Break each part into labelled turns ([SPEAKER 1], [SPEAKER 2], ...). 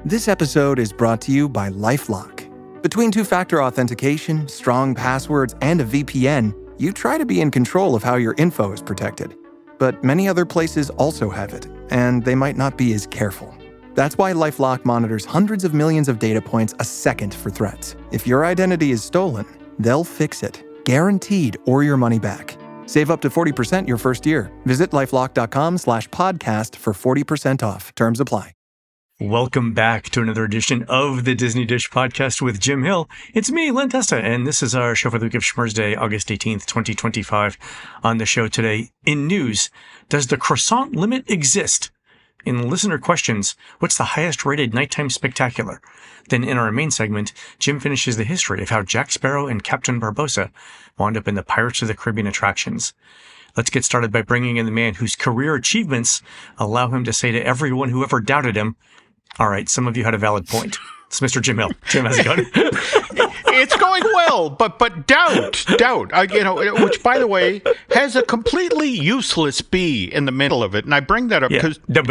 [SPEAKER 1] This episode is brought to you by LifeLock. Between two-factor authentication, strong passwords, and a VPN, you try to be in control of how your info is protected. But many other places also have it, and they might not be as careful. That's why LifeLock monitors hundreds of millions of data points a second for threats. If your identity is stolen, they'll fix it, guaranteed, or your money back. Save up to 40% your first year. Visit lifelock.com/podcast for 40% off. Terms apply.
[SPEAKER 2] Welcome back to another edition of the Disney Dish Podcast with Jim Hill. It's me, Len Testa, and this is our show for the week of Schmurz Day, August 18th, 2025. On the show today, in news, does the croissant limit exist? In listener questions, what's the highest rated nighttime spectacular? Then in our main segment, Jim finishes the history of how Jack Sparrow and Captain Barbossa wound up in the Pirates of the Caribbean attractions. Let's get started by bringing in the man whose career achievements allow him to say to everyone who ever doubted him, all right, some of you had a valid point. It's Mr. Jim Hill. Jim, how's it going?
[SPEAKER 3] It's going well, but doubt, which, by the way, has a completely useless B in the middle of it. And I bring that up because, there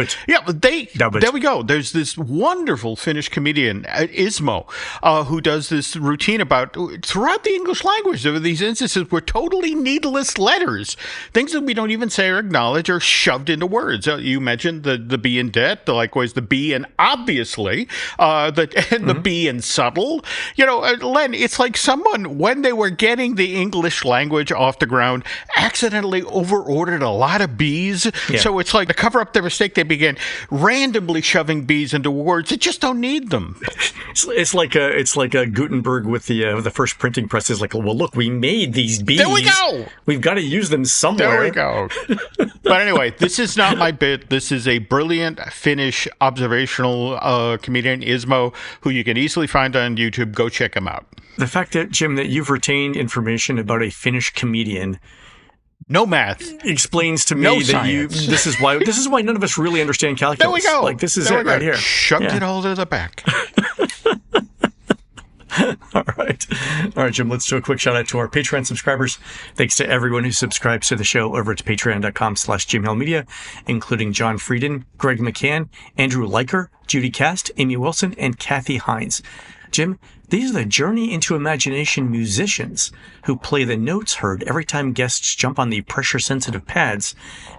[SPEAKER 3] we go. There's this wonderful Finnish comedian, Ismo, who does this routine about, throughout the English language, there are these instances where totally needless letters, things that we don't even say or acknowledge, are shoved into words. You mentioned the B in debt, likewise the B in obviously, the B in subtle. Len, it's like someone, when they were getting the English language off the ground, accidentally overordered a lot of B's. Yeah. So it's like, to cover up their mistake, they began randomly shoving B's into words that just don't need them.
[SPEAKER 2] It's like a Gutenberg with the first printing press is like, well, look, we made these B's.
[SPEAKER 3] There we go.
[SPEAKER 2] We've got to use them somewhere.
[SPEAKER 3] There we go. But anyway, this is not my bit. This is a brilliant Finnish observational comedian, Ismo, who you can easily find on YouTube. Go check him out.
[SPEAKER 2] The fact that, Jim, that you've retained information about a Finnish comedian,
[SPEAKER 3] no math,
[SPEAKER 2] explains to me that
[SPEAKER 3] science.
[SPEAKER 2] This is why none of us really understand calculus.
[SPEAKER 3] There we go.
[SPEAKER 2] Like, this is it right here.
[SPEAKER 3] Shoved it all to the back.
[SPEAKER 2] All right, Jim, let's do a quick shout out to our Patreon subscribers. Thanks to everyone who subscribes to the show over at patreon.com/JimHillMedia, including John Frieden, Greg McCann, Andrew Leiker, Judy Cast, Amy Wilson, and Kathy Hines. Jim, these are the Journey into Imagination musicians who play the notes heard every time guests jump on the pressure-sensitive pads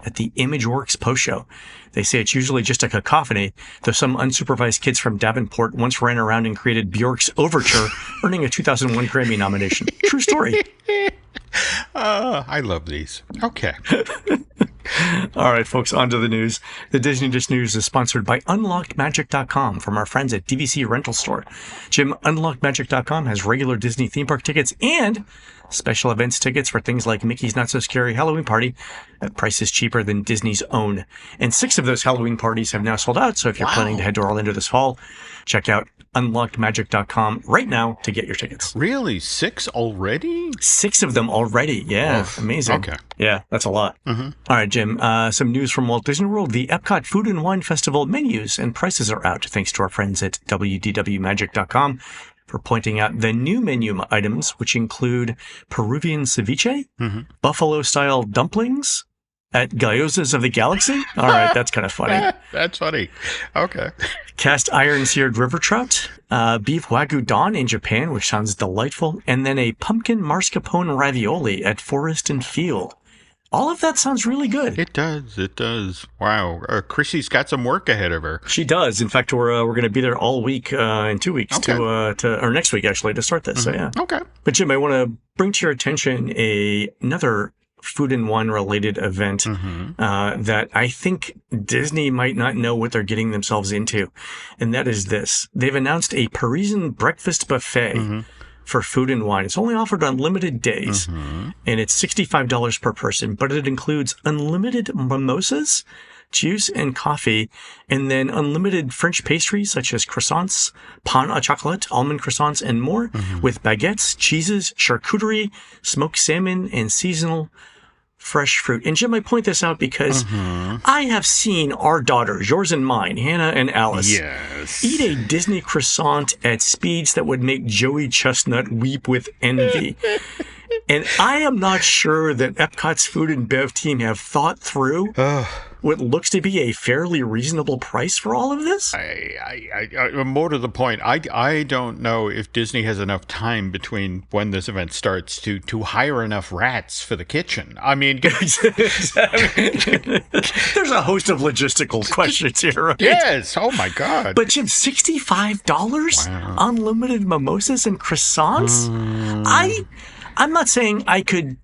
[SPEAKER 2] at the ImageWorks post-show. They say it's usually just a cacophony, though some unsupervised kids from Davenport once ran around and created Bjork's Overture, earning a 2001 Grammy nomination. True story.
[SPEAKER 3] I love these. Okay.
[SPEAKER 2] All right, folks, on to the news. The Disney Dish News is sponsored by UnlockedMagic.com from our friends at DVC Rental Store. Jim, UnlockedMagic.com has regular Disney theme park tickets and special events tickets for things like Mickey's Not So Scary Halloween Party at prices cheaper than Disney's own. And 6 of those Halloween parties have now sold out, so if you're planning to head to Orlando this fall, check out UnlockedMagic.com right now to get your tickets.
[SPEAKER 3] Really? 6 already?
[SPEAKER 2] 6 of them already. Yeah. Amazing.
[SPEAKER 3] Okay.
[SPEAKER 2] Yeah, that's a lot. Mm-hmm. All right, Jim. Some news from Walt Disney World. The Epcot Food and Wine Festival menus and prices are out, thanks to our friends at WDWMagic.com for pointing out the new menu items, which include Peruvian ceviche, buffalo-style dumplings, at Gyozas of the Galaxy? All right, that's kind of funny.
[SPEAKER 3] That's funny. Okay.
[SPEAKER 2] Cast iron seared river trout, beef wagyu don in Japan, which sounds delightful, and then a pumpkin mascarpone ravioli at Forest and Field. All of that sounds really good.
[SPEAKER 3] It does. Wow. Chrissy's got some work ahead of her.
[SPEAKER 2] She does. In fact, we're going to be there all week in 2 weeks or next week, actually, to start this. So, yeah.
[SPEAKER 3] Okay.
[SPEAKER 2] But, Jim, I want to bring to your attention another food and wine related event that I think Disney might not know what they're getting themselves into. And that is this. They've announced a Parisian breakfast buffet for food and wine. It's only offered on limited days, and it's $65 per person, but it includes unlimited mimosas, juice, and coffee, and then unlimited French pastries such as croissants, pain au chocolat, almond croissants, and more, with baguettes, cheeses, charcuterie, smoked salmon, and seasonal fresh fruit. And Jim, I point this out because I have seen our daughters, yours and mine, Hannah and Alice, eat a Disney croissant at speeds that would make Joey Chestnut weep with envy. And I am not sure that Epcot's food and bev team have thought through what looks to be a fairly reasonable price for all of this?
[SPEAKER 3] More to the point, I don't know if Disney has enough time between when this event starts to hire enough rats for the kitchen. I mean,
[SPEAKER 2] there's a host of logistical questions here, right?
[SPEAKER 3] Yes. Oh my God.
[SPEAKER 2] But Jim, $65?
[SPEAKER 3] Wow.
[SPEAKER 2] Unlimited mimosas and croissants? I'm not saying I could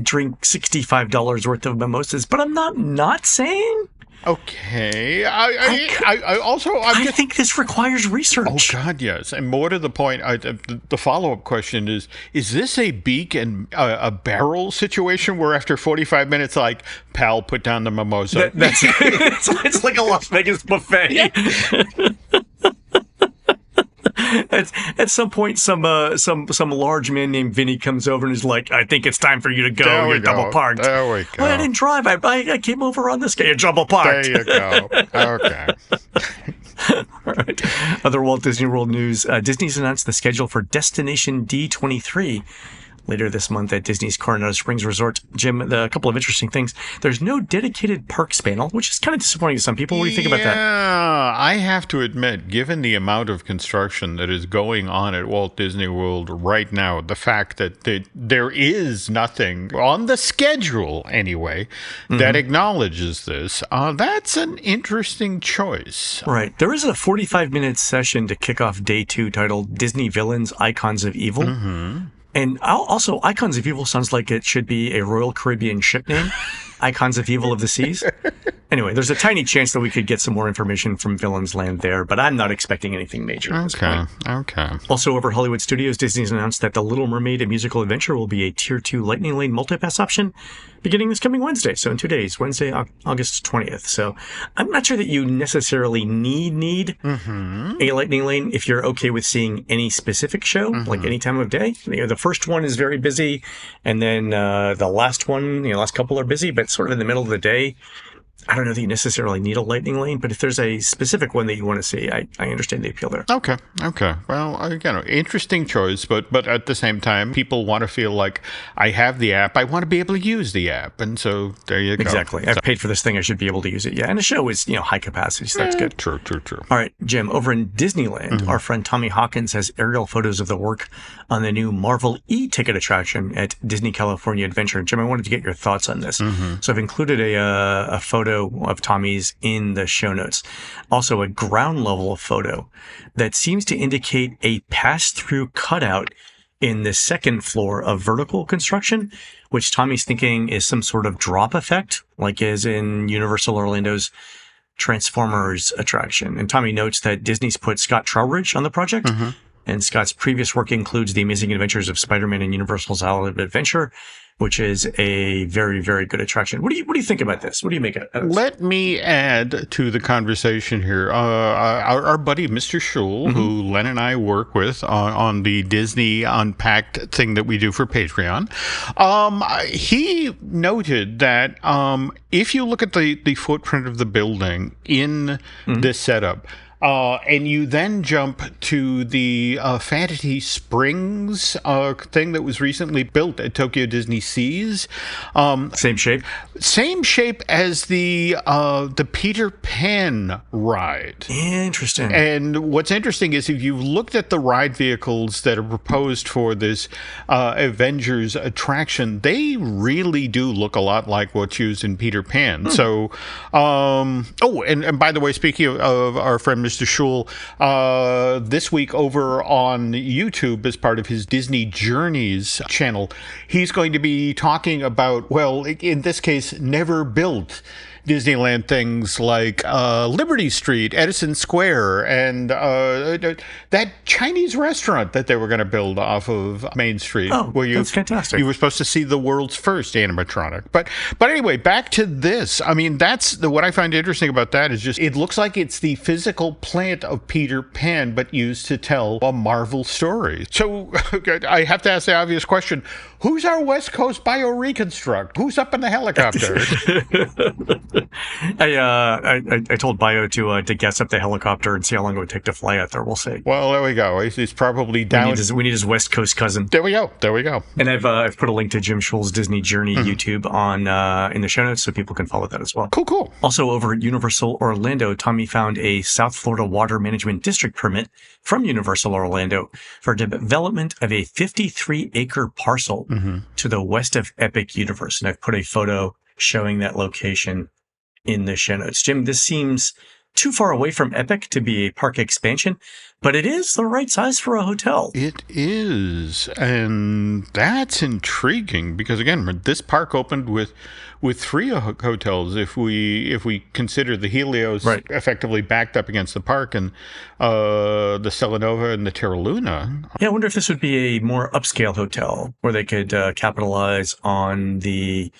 [SPEAKER 2] drink $65 worth of mimosas, but I'm not saying.
[SPEAKER 3] Okay. I
[SPEAKER 2] think this requires research.
[SPEAKER 3] Oh God, yes. And more to the point, the follow-up question is this a beak and a barrel situation where after 45 minutes, like, pal, put down the mimosa?
[SPEAKER 2] That's it's like a Las Vegas buffet. Yeah. At some point, some large man named Vinny comes over and is like, "I think it's time for you to go. You're double parked."
[SPEAKER 3] There we go.
[SPEAKER 2] Well, I didn't drive. I came over on this guy. You're double parked.
[SPEAKER 3] There you go. Okay.
[SPEAKER 2] All right. Other Walt Disney World news: Disney's announced the schedule for Destination D23 later this month at Disney's Coronado Springs Resort. Jim, a couple of interesting things. There's no dedicated parks panel, which is kind of disappointing to some people. What do you think about that?
[SPEAKER 3] Yeah, I have to admit, given the amount of construction that is going on at Walt Disney World right now, the fact that there is nothing on the schedule, anyway, that acknowledges this, that's an interesting choice.
[SPEAKER 2] Right. There is a 45-minute session to kick off day 2 titled Disney Villains, Icons of Evil. Mm-hmm. And also, Icons of Evil sounds like it should be a Royal Caribbean ship name. Icons of Evil of the Seas. Anyway, there's a tiny chance that we could get some more information from Villains Land there, but I'm not expecting anything major at this point.
[SPEAKER 3] Okay.
[SPEAKER 2] Also, over Hollywood Studios, Disney's announced that The Little Mermaid, a musical adventure, will be a Tier 2 Lightning Lane multipass option beginning this coming Wednesday. So in 2 days, Wednesday, August 20th. So I'm not sure that you necessarily need a Lightning Lane if you're okay with seeing any specific show, like any time of day. You know, the first one is very busy, and then the last one, last couple are busy, but sort of in the middle of the day, I don't know that you necessarily need a Lightning Lane, but if there's a specific one that you want to see, I understand the appeal there.
[SPEAKER 3] Okay. Well, again, interesting choice, but at the same time, people want to feel like I have the app. I want to be able to use the app, and so there you go.
[SPEAKER 2] Exactly. I've paid for this thing. I should be able to use it. Yeah, and the show is high capacity, so that's good.
[SPEAKER 3] True.
[SPEAKER 2] All right, Jim. Over in Disneyland, our friend Tommy Hawkins has aerial photos of the work on the new Marvel e-ticket attraction at Disney California Adventure. Jim, I wanted to get your thoughts on this, so I've included a photo of Tommy's in the show notes. Also, a ground level photo that seems to indicate a pass-through cutout in the second floor of vertical construction, which Tommy's thinking is some sort of drop effect, like as in Universal Orlando's Transformers attraction. And Tommy notes that Disney's put Scott Trowbridge on the project, and Scott's previous work includes The Amazing Adventures of Spider-Man and Universal's Island of Adventure, which is a very, very good attraction. What do you think about this? What do you make of it?
[SPEAKER 3] Let me add to the conversation here. Our buddy, Mr. Schul, who Len and I work with on the Disney Unpacked thing that we do for Patreon, he noted that if you look at the footprint of the building in this setup, and you then jump to the Fantasy Springs thing that was recently built at Tokyo Disney Seas.
[SPEAKER 2] Same shape?
[SPEAKER 3] Same shape as the Peter Pan ride.
[SPEAKER 2] Interesting.
[SPEAKER 3] And what's interesting is if you've looked at the ride vehicles that are proposed for this Avengers attraction, they really do look a lot like what's used in Peter Pan. So, and by the way, speaking of our friend Mr. Schul, this week over on YouTube as part of his Disney Journeys channel, he's going to be talking about, well, in this case, never built Disneyland things like Liberty Street, Edison Square, and that Chinese restaurant that they were going to build off of Main Street.
[SPEAKER 2] Oh, that's fantastic.
[SPEAKER 3] You were supposed to see the world's first animatronic. But anyway, back to this. I mean, what I find interesting about that is just it looks like it's the physical plant of Peter Pan, but used to tell a Marvel story. So I have to ask the obvious question. Who's our West Coast bioreconstruct? Who's up in the helicopter?
[SPEAKER 2] I told Bio to gas up the helicopter and see how long it would take to fly out there. We'll see.
[SPEAKER 3] Well, there we go. He's probably down.
[SPEAKER 2] We need his West Coast cousin.
[SPEAKER 3] There we go.
[SPEAKER 2] And I've put a link to Jim Schul's Disney Journey YouTube on in the show notes, so people can follow that as well.
[SPEAKER 3] Cool.
[SPEAKER 2] Also, over at Universal Orlando, Tommy found a South Florida Water Management District permit from Universal Orlando for development of a 53-acre parcel to the west of Epic Universe. And I've put a photo showing that location in the show notes. Jim, this seems too far away from Epic to be a park expansion, but it is the right size for a hotel.
[SPEAKER 3] It is, and that's intriguing because, again, this park opened with 3 hotels. If we consider the Helios effectively backed up against the park, and the Stella Nova and the Terra Luna.
[SPEAKER 2] Yeah, I wonder if this would be a more upscale hotel where they could capitalize on the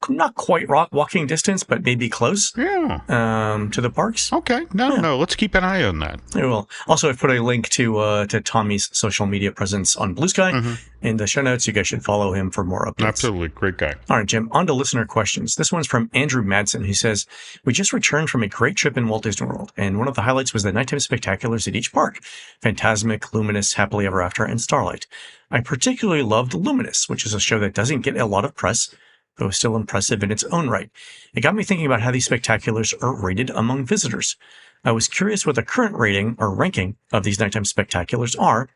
[SPEAKER 2] not quite walking distance, but maybe close to the parks.
[SPEAKER 3] Okay. No. Let's keep an eye on that.
[SPEAKER 2] I will. Also, I've put a link to Tommy's social media presence on Blue Sky in the show notes. You guys should follow him for more updates.
[SPEAKER 3] Absolutely. Great guy.
[SPEAKER 2] All right, Jim, on to listener questions. This one's from Andrew Madsen, who says, we just returned from a great trip in Walt Disney World, and one of the highlights was the nighttime spectaculars at each park. Fantasmic, Luminous, Happily Ever After, and Starlight. I particularly loved Luminous, which is a show that doesn't get a lot of press, though still impressive in its own right. It got me thinking about how these spectaculars are rated among visitors. I was curious what the current rating or ranking of these nighttime spectaculars are,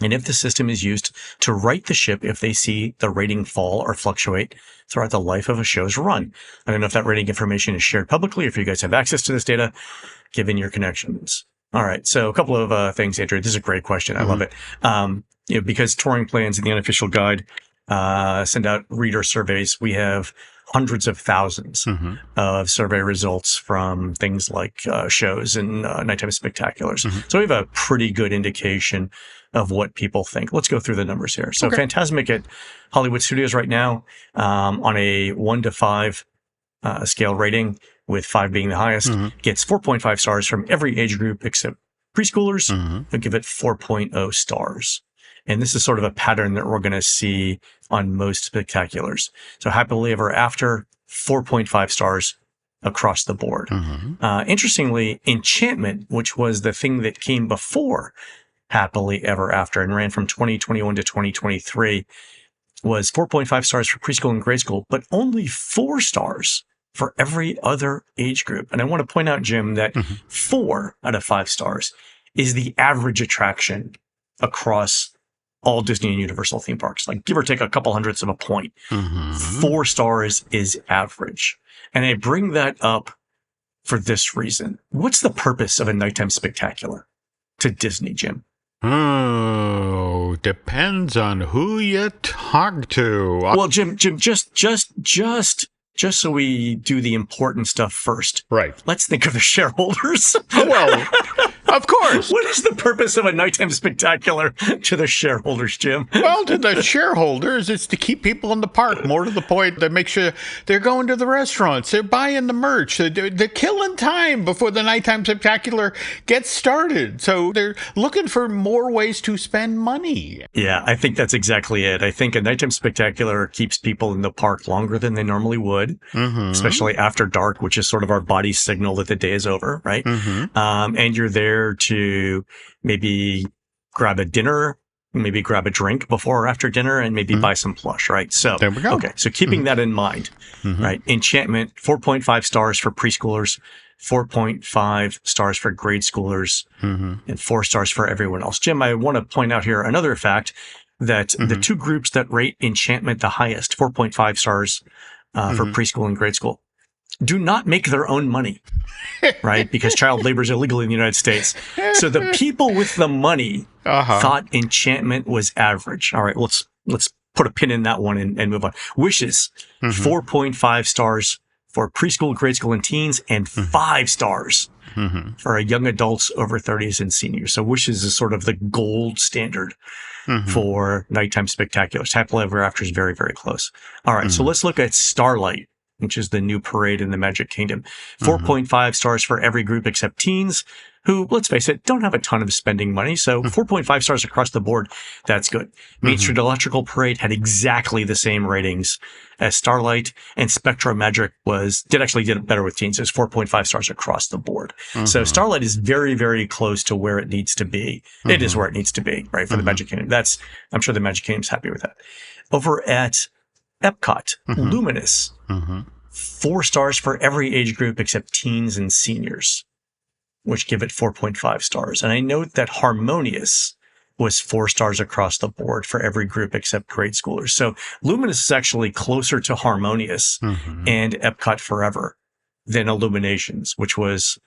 [SPEAKER 2] and if the system is used to right the ship if they see the rating fall or fluctuate throughout the life of a show's run. I don't know if that rating information is shared publicly, or if you guys have access to this data, given your connections. All right, so a couple of things, Andrew. This is a great question. I love it. Because TouringPlans and the unofficial guide send out reader surveys. We have hundreds of thousands of survey results from things like shows and nighttime spectaculars. So we have a pretty good indication of what people think. Let's go through the numbers here. So Fantasmic at Hollywood Studios right now on a 1 to 5 scale rating, with 5 being the highest, gets 4.5 stars from every age group except preschoolers, who give it 4.0 stars. And this is sort of a pattern that we're going to see on most spectaculars. So Happily Ever After, 4.5 stars across the board. Interestingly, Enchantment, which was the thing that came before Happily Ever After and ran from 2021 to 2023, was 4.5 stars for preschool and grade school, but only 4 stars for every other age group. And I want to point out, Jim, that 4 out of 5 stars is the average attraction across all Disney and Universal theme parks, like give or take a couple hundredths of a point. 4 stars is average. And I bring that up for this reason. What's the purpose of a nighttime spectacular to Disney, Jim?
[SPEAKER 3] Oh, depends on who you talk to.
[SPEAKER 2] Well, Jim, just so we do the important stuff first.
[SPEAKER 3] Right.
[SPEAKER 2] Let's think of the shareholders.
[SPEAKER 3] Well, of course.
[SPEAKER 2] What is the purpose of a nighttime spectacular to the shareholders, Jim?
[SPEAKER 3] Well, to the shareholders, it's to keep people in the park. More to the point, to make sure they're going to the restaurants, they're buying the merch, they're killing time before the nighttime spectacular gets started. So they're looking for more ways to spend money.
[SPEAKER 2] Yeah, I think that's exactly it. I think a nighttime spectacular keeps people in the park longer than they normally would, especially after dark, which is sort of our body's signal that the day is over, right? And you're there to maybe grab a dinner, maybe grab a drink before or after dinner, and maybe buy some plush, right? So
[SPEAKER 3] there we go.
[SPEAKER 2] Okay, so keeping that in mind, right? Enchantment, 4.5 stars for preschoolers, 4.5 stars for grade schoolers, and 4 stars for everyone else. Jim, I want to point out here another fact that the 2 groups that rate Enchantment the highest, 4.5 stars for preschool and grade school, do not make their own money, right? Because child labor is illegal in the United States. So the people with the money thought Enchantment was average. All right, let's put a pin in that one and move on. Wishes, 4.5 stars for preschool, grade school, and teens, and 5 stars for young adults over 30s and seniors. So Wishes is sort of the gold standard for nighttime spectaculars. Happily Ever After is very, very close. All right, so let's look at Starlight. which is the new parade in the Magic Kingdom. 4.5 stars for every group except teens, who, let's face it, don't have a ton of spending money. So 4.5 stars across the board. That's good. Main Street Electrical Parade had exactly the same ratings as Starlight, and Spectrum Magic did it better with teens. It's 4.5 stars across the board. So Starlight is very, very close to where it needs to be. It is where it needs to be, right, for the Magic Kingdom. I'm sure the Magic Kingdom's happy with that. Over at Epcot, Luminous, 4 stars for every age group except teens and seniors, which give it 4.5 stars. And I note that Harmonious was 4 stars across the board for every group except grade schoolers. So Luminous is actually closer to Harmonious and Epcot Forever than Illuminations, which was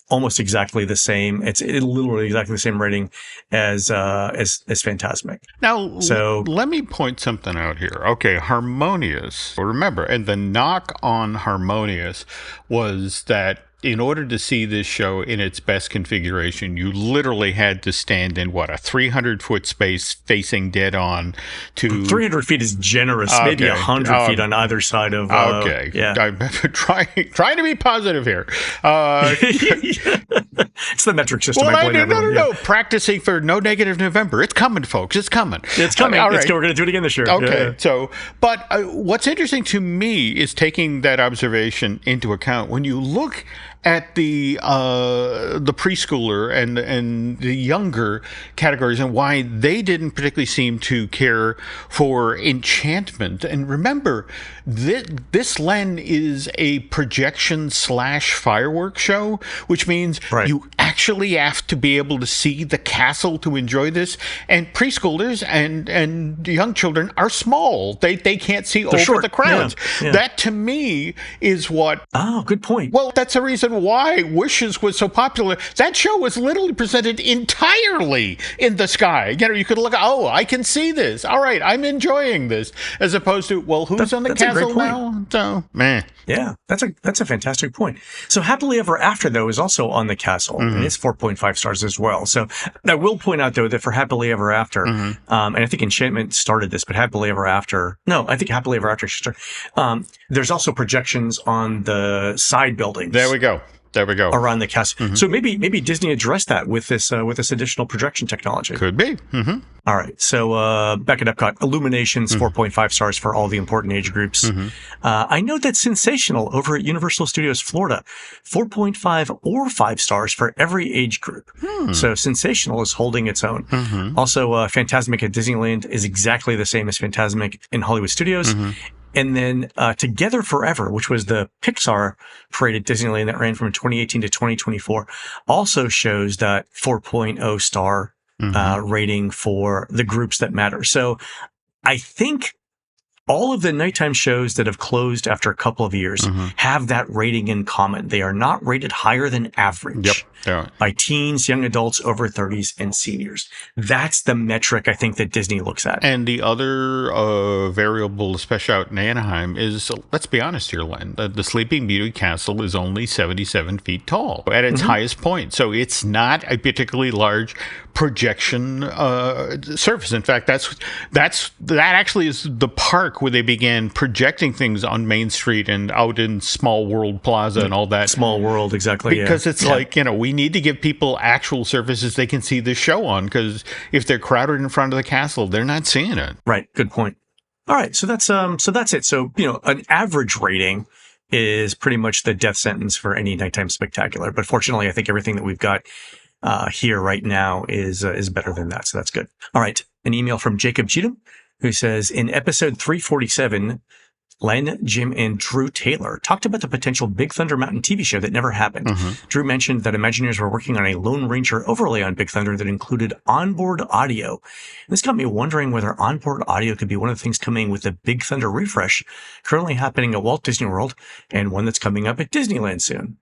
[SPEAKER 2] almost exactly the same. It's literally exactly the same rating as Fantasmic.
[SPEAKER 3] Now, let me point something out here. Okay, Harmonious. Remember, and the knock on Harmonious was that in order to see this show in its best configuration, you literally had to stand in, a 300-foot space facing dead on to...
[SPEAKER 2] 300 feet is generous. Okay. Maybe 100 feet on either side of...
[SPEAKER 3] okay. Yeah. I'm trying to be positive here.
[SPEAKER 2] It's the metric system.
[SPEAKER 3] Well, no. Practicing for no negative November. It's coming, folks. It's coming.
[SPEAKER 2] It's coming. All right. We're going to do it again this year.
[SPEAKER 3] Okay. Yeah. But what's interesting to me is taking that observation into account. When you look at the preschooler and the younger categories and why they didn't particularly seem to care for Enchantment. And remember, this Len is a projection / fireworks show, which means you actually have to be able to see the castle to enjoy this. And preschoolers and young children are small. They can't see over the crowds. Yeah. That to me is what...
[SPEAKER 2] Oh, good point.
[SPEAKER 3] Well, that's the reason why Wishes was so popular. That show was literally presented entirely in the sky. You could look, I can see this. All right, I'm enjoying this. As opposed to, who's on the castle now? So, meh.
[SPEAKER 2] Yeah, that's a fantastic point. So Happily Ever After, though, is also on the castle, and it's 4.5 stars as well. So I will point out, though, that for Happily Ever After, and I think Enchantment started this, but Happily Ever After, there's also projections on the side buildings.
[SPEAKER 3] There we go.
[SPEAKER 2] Around the castle. So maybe Disney addressed that with this additional projection technology.
[SPEAKER 3] Could be.
[SPEAKER 2] All right. So back at Epcot, Illuminations, 4.5 stars for all the important age groups. I know that Sensational over at Universal Studios Florida, 4.5 or 5 stars for every age group. So Sensational is holding its own. Also, Fantasmic at Disneyland is exactly the same as Fantasmic in Hollywood Studios. And then Together Forever, which was the Pixar parade at Disneyland that ran from 2018 to 2024, also shows that 4.0 star rating for the groups that matter. So I think all of the nighttime shows that have closed after a couple of years have that rating in common. They are not rated higher than average by teens, young adults, over 30s, and seniors. That's the metric I think that Disney looks at.
[SPEAKER 3] And the other variable, especially out in Anaheim, is, let's be honest here, Len, the Sleeping Beauty Castle is only 77 feet tall at its highest point. So it's not a particularly large projection surface. In fact, that actually is the park where they began projecting things on Main Street and out in Small World Plaza and all that.
[SPEAKER 2] Small World, exactly.
[SPEAKER 3] Because it's like, we need to give people actual surfaces they can see the show on, because if they're crowded in front of the castle, they're not seeing it.
[SPEAKER 2] Right. Good point. All right. So that's it. So, an average rating is pretty much the death sentence for any nighttime spectacular. But fortunately, I think everything that we've got here right now is better than that. So that's good. All right. An email from Jacob Cheatham, who says, in episode 347, Len, Jim, and Drew Taylor talked about the potential Big Thunder Mountain TV show that never happened. Drew mentioned that Imagineers were working on a Lone Ranger overlay on Big Thunder that included onboard audio. And this got me wondering whether onboard audio could be one of the things coming with the Big Thunder refresh currently happening at Walt Disney World, and one that's coming up at Disneyland soon.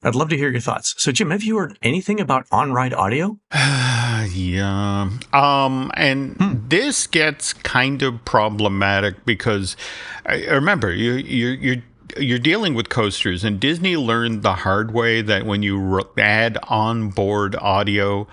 [SPEAKER 2] I'd love to hear your thoughts. So, Jim, have you heard anything about on-ride audio?
[SPEAKER 3] Yeah. And this gets kind of problematic because, remember, you're you're dealing with coasters, and Disney learned the hard way that when you add onboard audio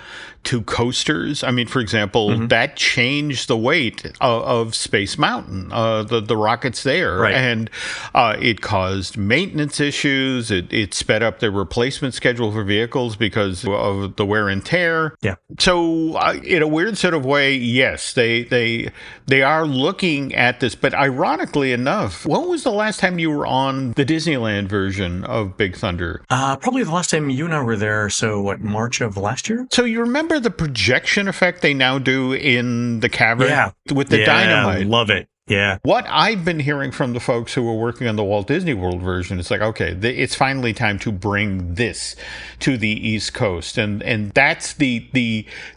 [SPEAKER 3] to coasters, I mean, for example, that changed the weight of Space Mountain, the rockets there,
[SPEAKER 2] right.
[SPEAKER 3] And it caused maintenance issues. It sped up the replacement schedule for vehicles because of the wear and tear.
[SPEAKER 2] Yeah.
[SPEAKER 3] So in a weird sort of way, yes, they are looking at this. But ironically enough, when was the last time you were on the Disneyland version of Big Thunder?
[SPEAKER 2] Probably the last time you and I were there. So what, March of last year?
[SPEAKER 3] So you remember the projection effect they now do in the cavern with the dynamite?
[SPEAKER 2] Love it. Yeah.
[SPEAKER 3] What I've been hearing from the folks who were working on the Walt Disney World version, it's like, okay, it's finally time to bring this to the East Coast. And that's the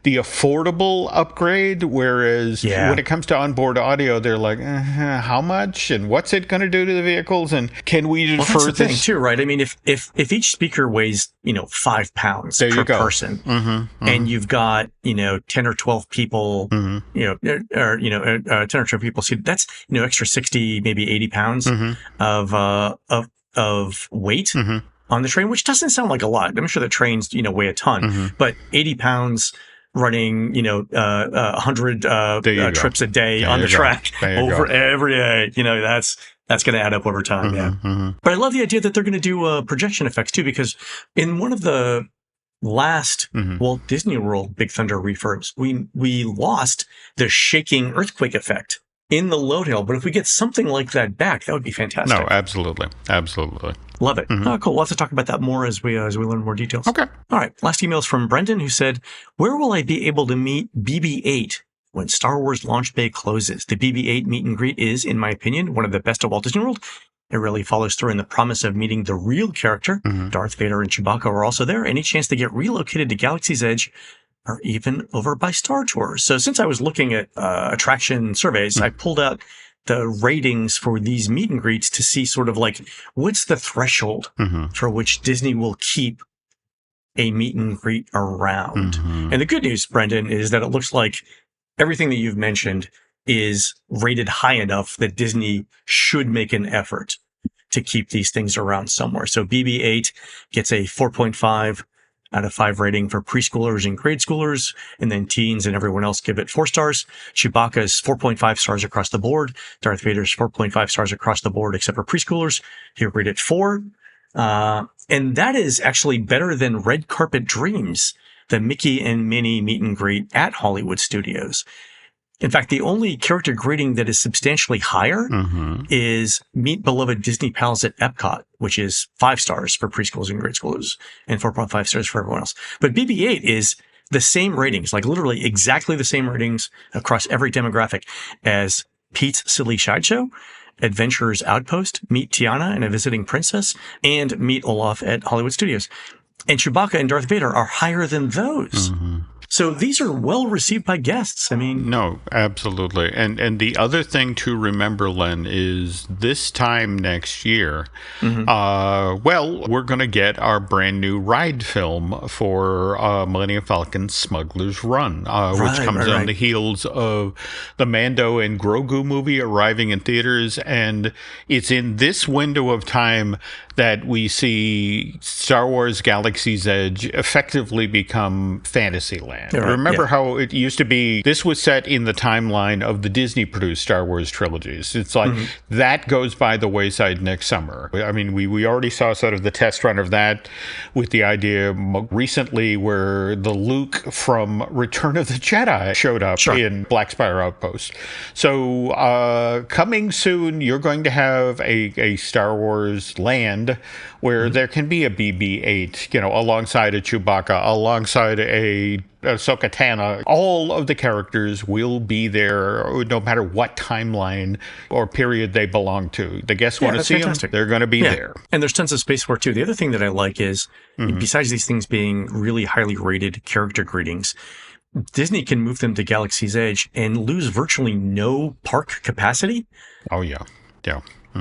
[SPEAKER 3] affordable upgrade, whereas when it comes to onboard audio, they're like, how much? And what's it going to do to the vehicles? And can we defer
[SPEAKER 2] that's the
[SPEAKER 3] this?
[SPEAKER 2] thing too, right? I mean, if each speaker weighs, 5 pounds per person, and you've got, 10 or 12 people, 10 or 12 people seated, that's, extra 60, maybe 80 pounds of weight on the train, which doesn't sound like a lot. I'm sure the trains, weigh a ton, but 80 pounds running, 100 trips a day on the track over every day, that's going to add up over time. But I love the idea that they're going to do projection effects too, because in one of the last Walt Disney World Big Thunder refurbs, we lost the shaking earthquake effect in the load hill. But if we get something like that back, that would be fantastic.
[SPEAKER 3] No, absolutely.
[SPEAKER 2] Love it. Oh, cool. We'll have to talk about that more as we learn more details.
[SPEAKER 3] Okay.
[SPEAKER 2] All right. Last email is from Brendan, who said, where will I be able to meet BB-8 when Star Wars Launch Bay closes? The BB-8 meet and greet is, in my opinion, one of the best of Walt Disney World. It really follows through in the promise of meeting the real character. Darth Vader and Chewbacca are also there. Any chance to get relocated to Galaxy's Edge or even over by Star Tours? So since I was looking at attraction surveys, I pulled out the ratings for these meet and greets to see sort of like what's the threshold for which Disney will keep a meet and greet around. And the good news, Brendan, is that it looks like everything that you've mentioned is rated high enough that Disney should make an effort to keep these things around somewhere. So BB-8 gets a 4.5 out of 5 rating for preschoolers and grade schoolers, and then teens and everyone else give it 4 stars. Chewbacca is 4.5 stars across the board. Darth Vader is 4.5 stars across the board, except for preschoolers. Here, rate it 4. And that is actually better than Red Carpet Dreams, the Mickey and Minnie meet and greet at Hollywood Studios. In fact, the only character grading that is substantially higher is Meet Beloved Disney Pals at Epcot, which is 5 stars for preschoolers and grade schoolers and 4.5 stars for everyone else. But BB-8 is the same ratings, like literally exactly the same ratings across every demographic as Pete's Silly Sideshow, Adventurer's Outpost, Meet Tiana and a Visiting Princess, and Meet Olaf at Hollywood Studios. And Chewbacca and Darth Vader are higher than those. So these are well received by guests. I mean,
[SPEAKER 3] no, absolutely. And the other thing to remember, Len, is this time next year, we're going to get our brand new ride film for Millennium Falcon Smuggler's Run, which comes on the heels of the Mando and Grogu movie arriving in theaters. And it's in this window of time that we see Star Wars Galaxy's Edge effectively become Fantasyland. Remember how it used to be, this was set in the timeline of the Disney-produced Star Wars trilogies. It's like, that goes by the wayside next summer. I mean, we already saw sort of the test run of that with the idea recently where the Luke from Return of the Jedi showed up in Black Spire Outpost. So coming soon, you're going to have a Star Wars land where there can be a BB-8, alongside a Chewbacca, alongside a Ahsoka Tano. All of the characters will be there, no matter what timeline or period they belong to. The guests want to see them, they're going to be there.
[SPEAKER 2] And there's tons of space for it, too. The other thing that I like is, besides these things being really highly rated character greetings, Disney can move them to Galaxy's Edge and lose virtually no park capacity.
[SPEAKER 3] Oh, yeah.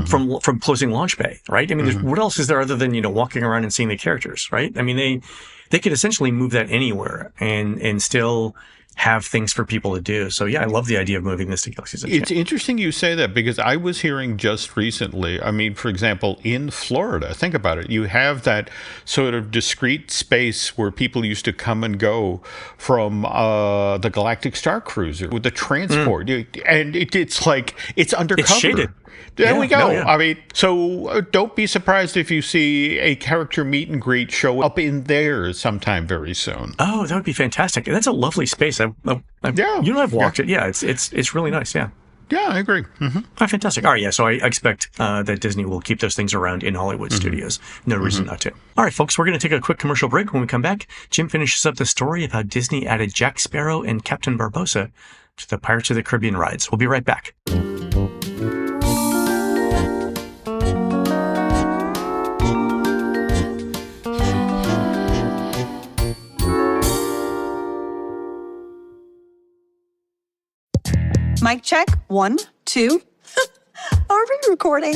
[SPEAKER 2] From closing Launch Bay, right? I mean, what else is there other than, walking around and seeing the characters, right? I mean, they could essentially move that anywhere and still, have things for people to do. So yeah, I love the idea of moving this to Galaxy's Edge.
[SPEAKER 3] It's interesting you say that, because I was hearing just recently, I mean, for example, in Florida, think about it, you have that sort of discrete space where people used to come and go from the Galactic Star Cruiser with the transport. And it's like, it's undercover.
[SPEAKER 2] It's shaded.
[SPEAKER 3] There we go.
[SPEAKER 2] No, yeah.
[SPEAKER 3] I mean, so don't be surprised if you see a character meet and greet show up in there sometime very soon.
[SPEAKER 2] Oh, that would be fantastic. That's a lovely space. I've walked it. Yeah, it's really nice. Yeah.
[SPEAKER 3] Yeah, I agree. Mm-hmm.
[SPEAKER 2] Oh, fantastic. All right, yeah, so I expect that Disney will keep those things around in Hollywood studios. No reason not to. All right, folks, we're going to take a quick commercial break. When we come back, Jim finishes up the story of how Disney added Jack Sparrow and Captain Barbossa to the Pirates of the Caribbean rides. We'll be right back.
[SPEAKER 4] Mic check. 1, 2. Are we recording?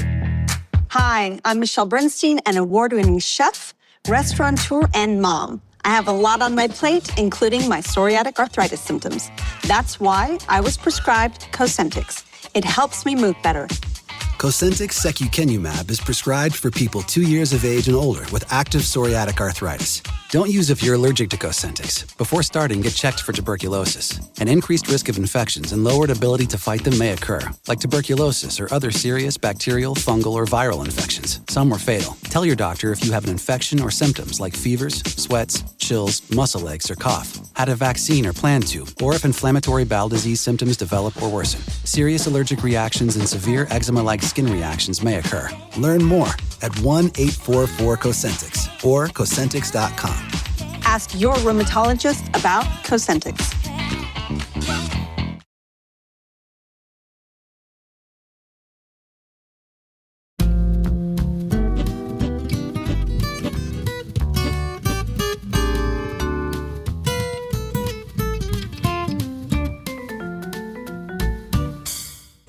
[SPEAKER 4] Hi, I'm Michelle Bernstein, an award-winning chef, restaurateur, and mom. I have a lot on my plate, including my psoriatic arthritis symptoms. That's why I was prescribed Cosentyx. It helps me move better.
[SPEAKER 5] Cosentyx secukinumab is prescribed for people 2 years of age and older with active psoriatic arthritis. Don't use if you're allergic to Cosentyx. Before starting, get checked for tuberculosis. An increased risk of infections and lowered ability to fight them may occur, like tuberculosis or other serious bacterial, fungal, or viral infections. Some were fatal. Tell your doctor if you have an infection or symptoms like fevers, sweats, chills, muscle aches, or cough, had a vaccine or plan to, or if inflammatory bowel disease symptoms develop or worsen. Serious allergic reactions and severe eczema-like skin reactions may occur. Learn more at 1-844-COSENTYX or Cosentyx.com.
[SPEAKER 4] Ask your rheumatologist about Cosentyx.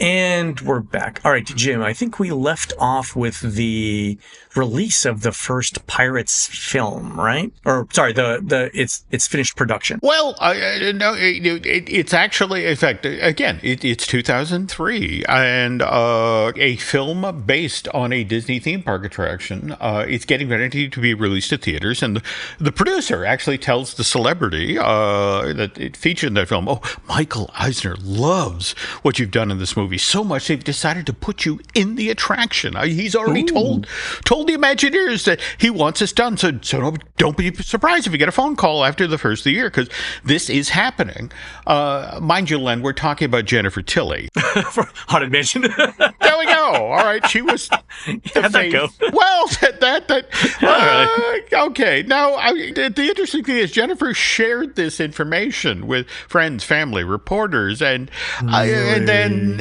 [SPEAKER 2] And we're back. All right, Jim, I think we left off with the release of the first Pirates film, right? Or sorry, its finished production.
[SPEAKER 3] Well, no, it's actually, in fact, again, it's 2003, and a film based on a Disney theme park attraction. It's getting ready to be released to theaters, and the producer actually tells the celebrity that it featured in that film, "Oh, Michael Eisner loves what you've done in this movie so much they've decided to put you in the attraction. He's already told the Imagineers that he wants this done. So don't be surprised if you get a phone call after the first of the year, because this is happening." Mind you, Len, we're talking about Jennifer Tilly.
[SPEAKER 2] For Haunted Mansion.
[SPEAKER 3] There we go. All right, she was.
[SPEAKER 2] How'd that go?
[SPEAKER 3] Well, okay. Now, the interesting thing is Jennifer shared this information with friends, family, reporters, and then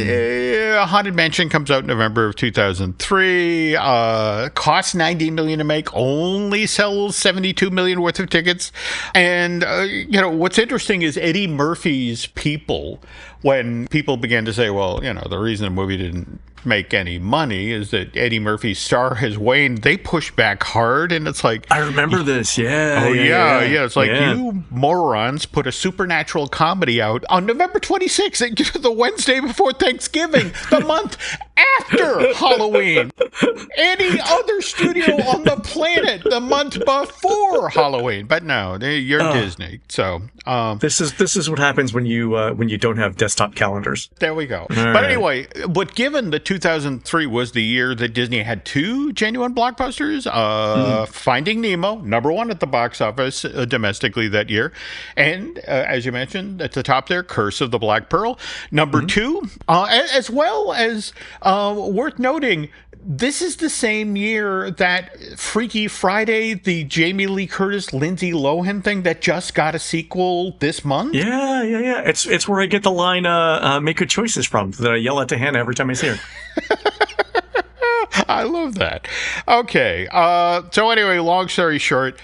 [SPEAKER 3] Haunted Mansion comes out in November of 2003. Costs $90 million to make, only sells $72 million worth of tickets. And what's interesting is Eddie Murphy's people. When people began to say, well, the reason the movie didn't make any money is that Eddie Murphy's star has waned, they pushed back hard, and it's like,
[SPEAKER 2] I remember this. Yeah.
[SPEAKER 3] Oh, yeah. It's like, you morons put a supernatural comedy out on November 26th, the Wednesday before Thanksgiving, the month after Halloween. Any other studio on the planet the month before Halloween. But no, you're Disney. So
[SPEAKER 2] this is what happens when you don't have desktop calendars.
[SPEAKER 3] There we go. But anyway, but given that 2003 was the year that Disney had two genuine blockbusters, Finding Nemo, #1 at the box office domestically that year, and as you mentioned at the top there, Curse of the Black Pearl, #2, as well as worth noting, this is the same year that Freaky Friday, the Jamie Lee Curtis, Lindsay Lohan thing that just got a sequel this month.
[SPEAKER 2] Yeah. It's where I get the line, make good choices from, that I yell at to Hannah every time I see her.
[SPEAKER 3] I love that. Okay. So anyway, long story short,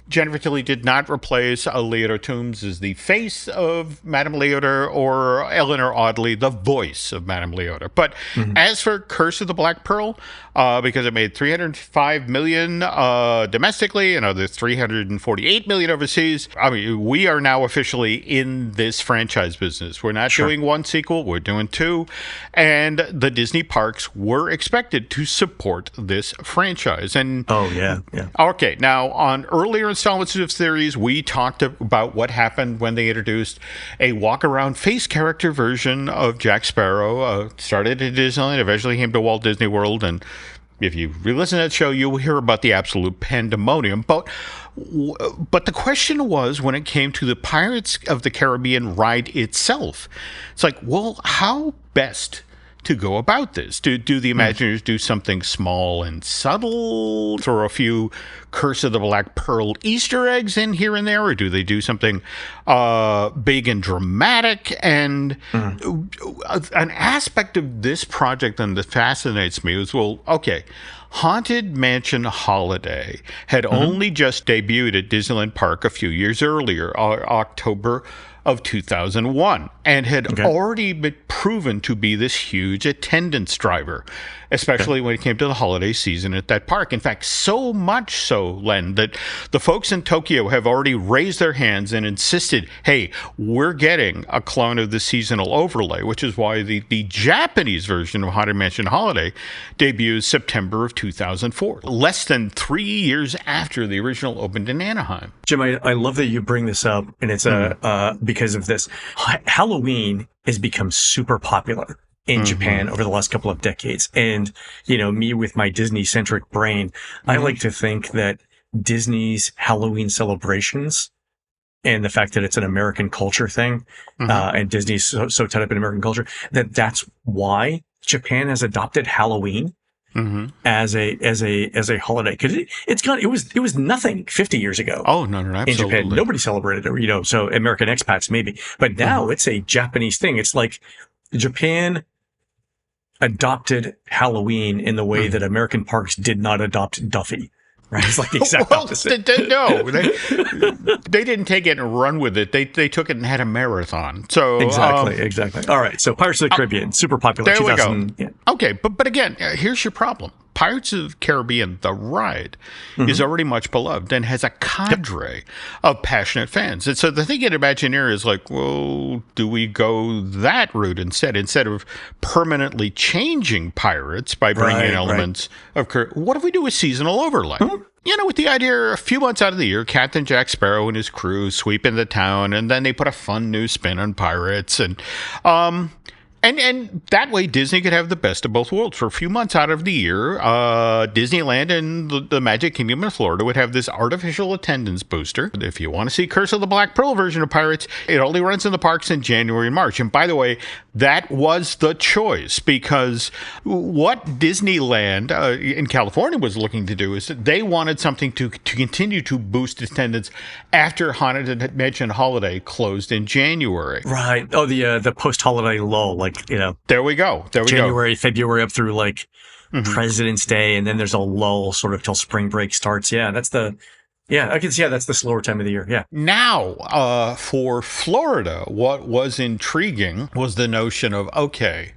[SPEAKER 3] Jennifer Tilly did not replace Leota Toombs as the face of Madame Leota or Eleanor Audley, the voice of Madame Leota. But as for Curse of the Black Pearl, because it made $305 million domestically and other $348 million overseas, I mean, we are now officially in this franchise business. We're not doing one sequel, we're doing two. And the Disney parks were expected to support this franchise. And okay, now on earlier installments of series, we talked about what happened when they introduced a walk-around face character version of Jack Sparrow. Started at Disneyland, eventually came to Walt Disney World, and if you re-listen to that show, you will hear about the absolute pandemonium. But the question was, when it came to the Pirates of the Caribbean ride itself, it's like, well, how best to go about this? Do the Imagineers do something small and subtle, throw a few Curse of the Black Pearl Easter eggs in here and there, or do they do something big and dramatic? And an aspect of this project that fascinates me is, well, okay, Haunted Mansion Holiday had only just debuted at Disneyland Park a few years earlier, October of 2001, and had already been proven to be this huge attendance driver, especially when it came to the holiday season at that park. In fact, so much so, Len, that the folks in Tokyo have already raised their hands and insisted, hey, we're getting a clone of the seasonal overlay, which is why the Japanese version of Haunted Mansion Holiday debuts September of 2004, less than 3 years after the original opened in Anaheim.
[SPEAKER 2] Jim, I love that you bring this up, and it's because of this. Halloween has become super popular in Japan over the last couple of decades. And, you know, me with my Disney-centric brain, I like to think that Disney's Halloween celebrations and the fact that it's an American culture thing, and Disney's so tied up in American culture, that's why Japan has adopted Halloween as a holiday, because it was nothing 50 years ago.
[SPEAKER 3] Oh, no, absolutely.
[SPEAKER 2] In Japan, nobody celebrated it, you know, so American expats maybe, but now it's a Japanese thing. It's like Japan adopted Halloween in the way that American parks did not adopt Duffy. Right? It's like the exact opposite.
[SPEAKER 3] No, they didn't take it and run with it. They took it and had a marathon. So
[SPEAKER 2] exactly. All right. So Pirates of the Caribbean, super popular.
[SPEAKER 3] There we go. Yeah. Okay, but again, here's your problem. Pirates of the Caribbean, the ride, is already much beloved and has a cadre of passionate fans. And so the thing at Imagineer is like, well, do we go that route instead of permanently changing Pirates by bringing in elements of what if we do a seasonal overlay? You know, with the idea a few months out of the year, Captain Jack Sparrow and his crew sweep into town, and then they put a fun new spin on Pirates, and that way Disney could have the best of both worlds. For a few months out of the year, Disneyland and the Magic Kingdom in Florida would have this artificial attendance booster. If you want to see Curse of the Black Pearl version of Pirates, it only runs in the parks in January and March. And by the way, that was the choice, because what Disneyland in California was looking to do is that they wanted something to continue to boost attendance after Haunted Mansion Holiday closed in January.
[SPEAKER 2] Right. Oh, the post-holiday lull, like, you know.
[SPEAKER 3] There we go.
[SPEAKER 2] January, February, up through like President's Day, and then there's a lull sort of till spring break starts. Yeah, I can see how that's the slower time of the year. Yeah.
[SPEAKER 3] Now, for Florida, what was intriguing was the notion of, okay,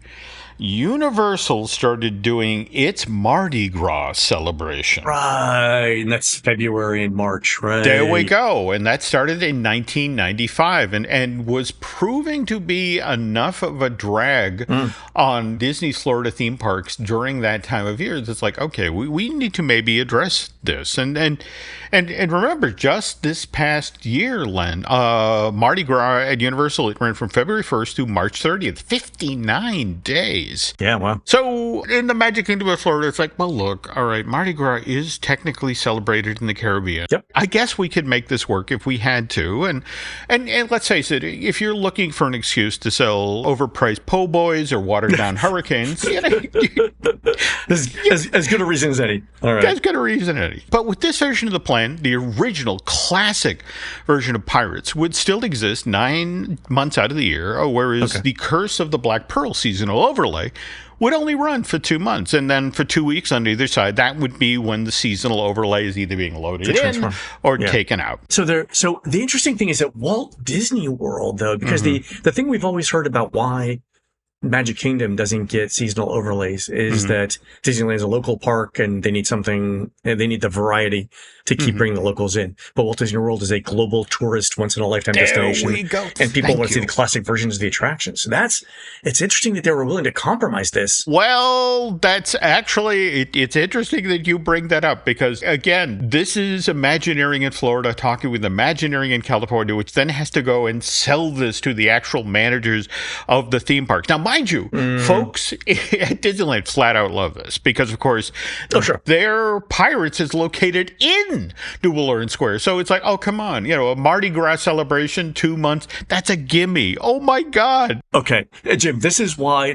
[SPEAKER 3] Universal started doing its Mardi Gras celebration.
[SPEAKER 2] Right, and that's February and March, right?
[SPEAKER 3] There we go. And that started in 1995 and was proving to be enough of a drag on Disney's Florida theme parks during that time of year. It's like, okay, we need to maybe address this. And remember, just this past year, Len, Mardi Gras at Universal, it ran from February 1st to March 30th, 59 days.
[SPEAKER 2] Yeah, wow.
[SPEAKER 3] So in the Magic Kingdom of Florida, it's like, well, look, all right, Mardi Gras is technically celebrated in the Caribbean.
[SPEAKER 2] Yep.
[SPEAKER 3] I guess we could make this work if we had to. And let's face it, if you're looking for an excuse to sell overpriced po' boys or watered down hurricanes, you know,
[SPEAKER 2] as good a reason as any. All right.
[SPEAKER 3] As good a reason as any. But with this version of the plan, the original classic version of Pirates would still exist 9 months out of the year, whereas the Curse of the Black Pearl seasonal overlay overlay, would only run for 2 months. And then for 2 weeks on either side, that would be when the seasonal overlay is either being loaded in or taken out.
[SPEAKER 2] So the interesting thing is that Walt Disney World, though, because the thing we've always heard about why Magic Kingdom doesn't get seasonal overlays is that Disneyland is a local park and they need the variety to keep bringing the locals in. But Walt Disney World is a global tourist, once in a lifetime destination.
[SPEAKER 3] There we go.
[SPEAKER 2] And people want to see the classic versions of the attractions. So it's interesting that they were willing to compromise this.
[SPEAKER 3] Well, that's actually, it's interesting that you bring that up because, again, this is Imagineering in Florida talking with Imagineering in California, which then has to go and sell this to the actual managers of the theme parks. Now, mind you, folks at Disneyland flat out love this because, of course, their Pirates is located in New Orleans Square. So it's like, oh, come on, a Mardi Gras celebration, 2 months. That's a gimme. Oh, my God.
[SPEAKER 2] Okay, Jim, this is why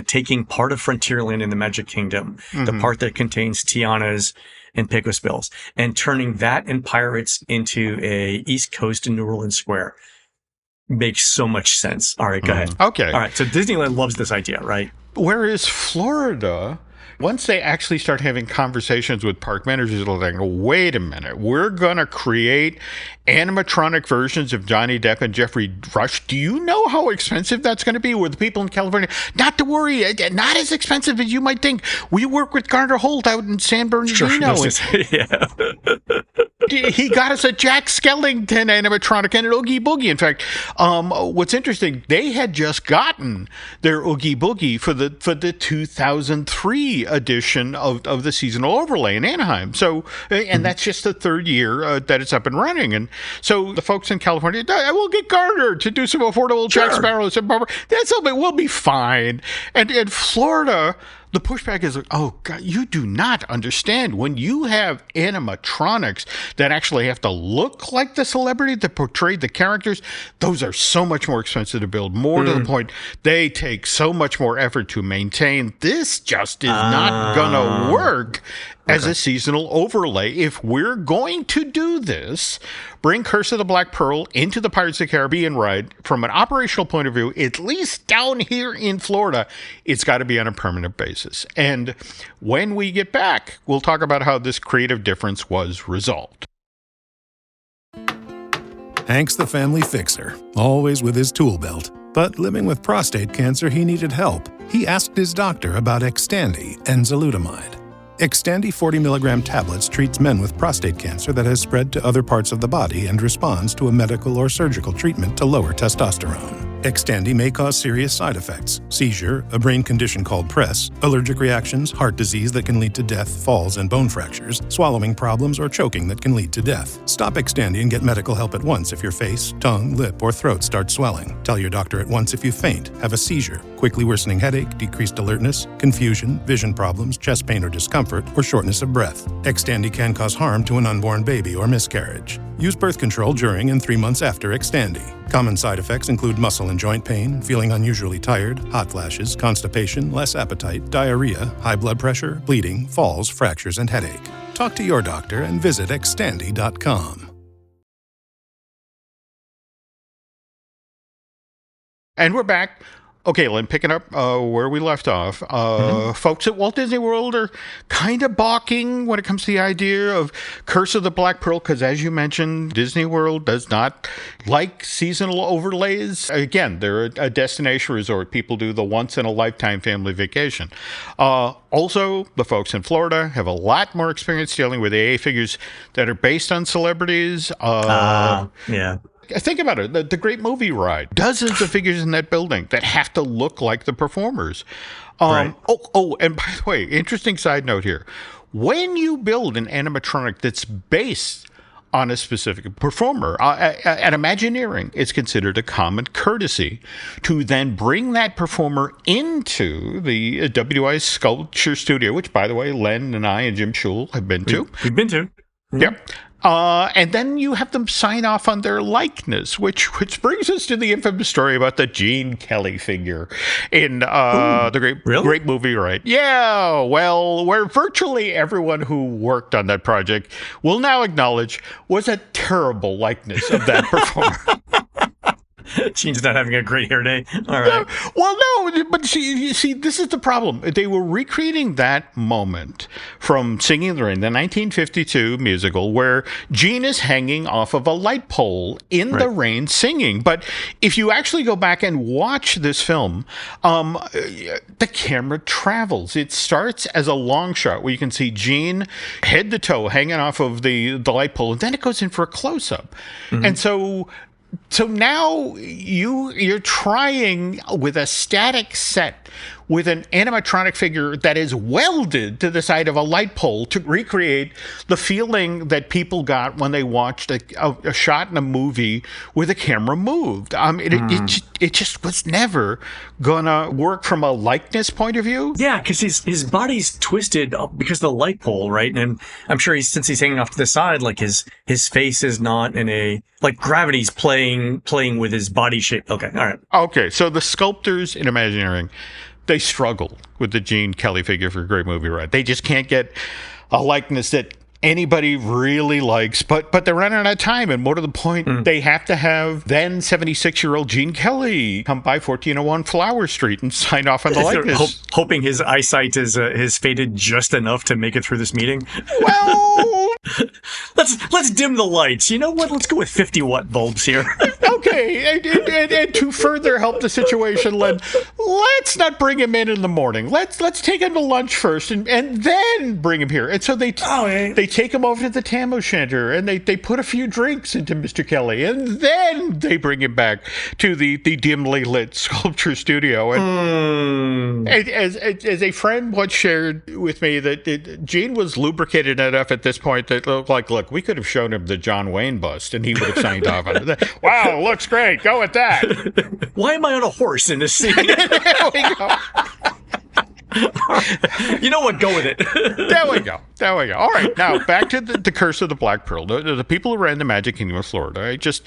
[SPEAKER 2] taking part of Frontierland in the Magic Kingdom, the part that contains Tiana's and Picosbills, and turning that and Pirates into a East Coast and New Orleans Square makes so much sense. All right, go ahead.
[SPEAKER 3] Okay.
[SPEAKER 2] All right, so Disneyland loves this idea, right?
[SPEAKER 3] Whereas Florida, once they actually start having conversations with park managers, they'll think, wait a minute, we're going to create animatronic versions of Johnny Depp and Jeffrey Rush. Do you know how expensive that's going to be? With the people in California, not to worry, not as expensive as you might think. We work with Garner Holt out in San Bernardino. He got us a Jack Skellington animatronic and an Oogie Boogie. In fact, what's interesting, they had just gotten their Oogie Boogie for the 2003 edition of the seasonal overlay in Anaheim. So, and that's just the third year that it's up and running. And so the folks in California, we'll get Garner to do some affordable Jack Sparrow. That's something, we'll be fine. And Florida, the pushback is like, oh, God, you do not understand. When you have animatronics that actually have to look like the celebrity that portrayed the characters, those are so much more expensive to build. More to the point, they take so much more effort to maintain. This just is not going to work as a seasonal overlay. If we're going to do this, bring Curse of the Black Pearl into the Pirates of the Caribbean ride, from an operational point of view, at least down here in Florida, it's got to be on a permanent basis. And when we get back, we'll talk about how this creative difference was resolved.
[SPEAKER 6] Hank's the family fixer, always with his tool belt. But living with prostate cancer, he needed help. He asked his doctor about Xtandi and enzalutamide. Xtandi 40 milligram tablets treats men with prostate cancer that has spread to other parts of the body and responds to a medical or surgical treatment to lower testosterone. Xtandi may cause serious side effects: seizure, a brain condition called PRESS, allergic reactions, heart disease that can lead to death, falls and bone fractures, swallowing problems, or choking that can lead to death. Stop Xtandi and get medical help at once if your face, tongue, lip, or throat start swelling. Tell your doctor at once if you faint, have a seizure, quickly worsening headache, decreased alertness, confusion, vision problems, chest pain or discomfort, or shortness of breath. Xtandi can cause harm to an unborn baby or miscarriage. Use birth control during and 3 months after Xtandi. Common side effects include muscle and joint pain, feeling unusually tired, hot flashes, constipation, less appetite, diarrhea, high blood pressure, bleeding, falls, fractures, and headache. Talk to your doctor and visit Xtandi.com.
[SPEAKER 3] And we're back. Okay, Len, picking up where we left off, folks at Walt Disney World are kind of balking when it comes to the idea of Curse of the Black Pearl, because as you mentioned, Disney World does not like seasonal overlays. Again, they're a destination resort. People do the once-in-a-lifetime family vacation. Also, the folks in Florida have a lot more experience dealing with AA figures that are based on celebrities.
[SPEAKER 2] Yeah.
[SPEAKER 3] Think about it. The Great Movie Ride. Dozens of figures in that building that have to look like the performers.
[SPEAKER 2] Right.
[SPEAKER 3] Oh, and by the way, interesting side note here. When you build an animatronic that's based on a specific performer, at Imagineering, it's considered a common courtesy to then bring that performer into the WI Sculpture Studio, which, by the way, Len and I and Jim Schul have been to.
[SPEAKER 2] We've been to.
[SPEAKER 3] Yep. And then you have them sign off on their likeness, which brings us to the infamous story about the Gene Kelly figure in the Great Movie Ride. Yeah, well, where virtually everyone who worked on that project will now acknowledge was a terrible likeness of that performer.
[SPEAKER 2] Gene's not having a great hair day. All right.
[SPEAKER 3] Well, no, but you see, this is the problem. They were recreating that moment from Singing in the Rain, the 1952 musical, where Gene is hanging off of a light pole in the rain singing. But if you actually go back and watch this film, the camera travels. It starts as a long shot where you can see Gene head to toe hanging off of the light pole, and then it goes in for a close-up. And so now you're trying with a static set with an animatronic figure that is welded to the side of a light pole to recreate the feeling that people got when they watched a shot in a movie where the camera moved. It just was never gonna work from a likeness point of view.
[SPEAKER 2] Yeah, because his body's twisted because of the light pole, right? And I'm sure since he's hanging off to the side, like his face is not in a, like, gravity's playing with his body shape. Okay, all right.
[SPEAKER 3] Okay, so the sculptors in Imagineering, they struggle with the Gene Kelly figure for a Great Movie Ride. They just can't get a likeness that anybody really likes, but they're running out of time. And more to the point, they have to have then 76-year-old Gene Kelly come by 1401 Flower Street and sign off on the likeness.
[SPEAKER 2] Hoping his eyesight is faded just enough to make it through this meeting.
[SPEAKER 3] Well,
[SPEAKER 2] let's dim the lights. You know what? Let's go with 50-watt bulbs here.
[SPEAKER 3] Okay, and to further help the situation, Len, let's not bring him in the morning. Let's take him to lunch first, and then bring him here. And so they take him over to the Tam O'Shanter, and they put a few drinks into Mr. Kelly, and then they bring him back to the dimly lit sculpture studio. And as a friend once shared with me, that Gene was lubricated enough at this point that, look, we could have shown him the John Wayne bust, and he would have signed off on it. Wow, looks great. Go with that.
[SPEAKER 2] Why am I on a horse in this scene?
[SPEAKER 3] There we go.
[SPEAKER 2] You know what? Go with it.
[SPEAKER 3] There we go. All right, now back to the Curse of the Black Pearl. The people who ran the Magic Kingdom of Florida just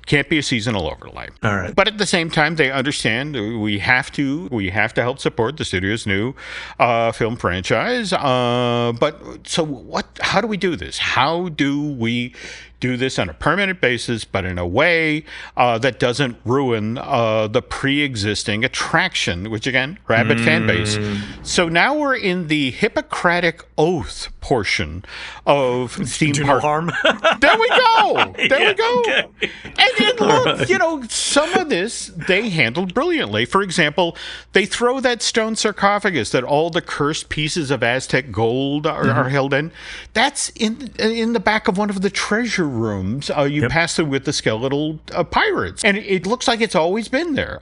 [SPEAKER 3] can't be a seasonal overlay.
[SPEAKER 2] All right.
[SPEAKER 3] But at the same time, they understand we have to help support the studio's new film franchise. But so how do we do this? How do we do this on a permanent basis, but in a way that doesn't ruin the pre-existing attraction, which, again, rabid fan base. So now we're in the Hippocratic Oath portion of theme park.
[SPEAKER 2] Do no harm.
[SPEAKER 3] There we go. There we go.
[SPEAKER 2] Okay.
[SPEAKER 3] And look, some of this they handled brilliantly. For example, they throw that stone sarcophagus that all the cursed pieces of Aztec gold are held in. That's in the back of one of the treasure rooms. You pass through with the skeletal pirates, and it looks like it's always been there.